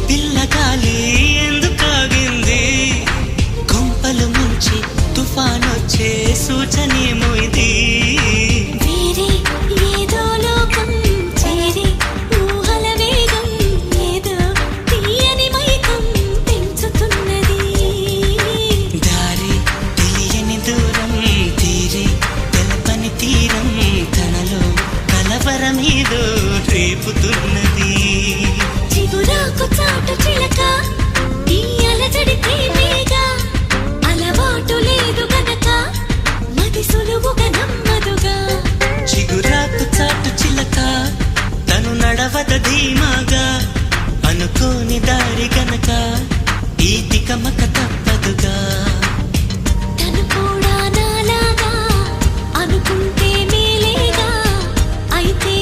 పిల్లగాలి ఎందుకాగింది కొంపలు ముంచి తుఫానొచ్చే సూచనేమో ఇది వేరే ఏదో లోకం చేరి ఊహల వేగం ఏదో తీయని మైకం పెంచుతున్నది దారి తెలియని దూరం తీరి తెలపని తీరం తనలో కలవరమేదో రేపుతున్నది చిగురాకు చాటు చిలక ఈ అలజడి ప్రేమేగా అలవాటు లేదు గనక మది సులువుగా నమ్మదుగా చిగురాకు చాటు చిలక తను నడవద ధీమాగా అనుకోని దారి గనక ఈ తికమక తప్పదుగా తను కూడా నాలాగా అనుకుంటే మేలేగా అయితే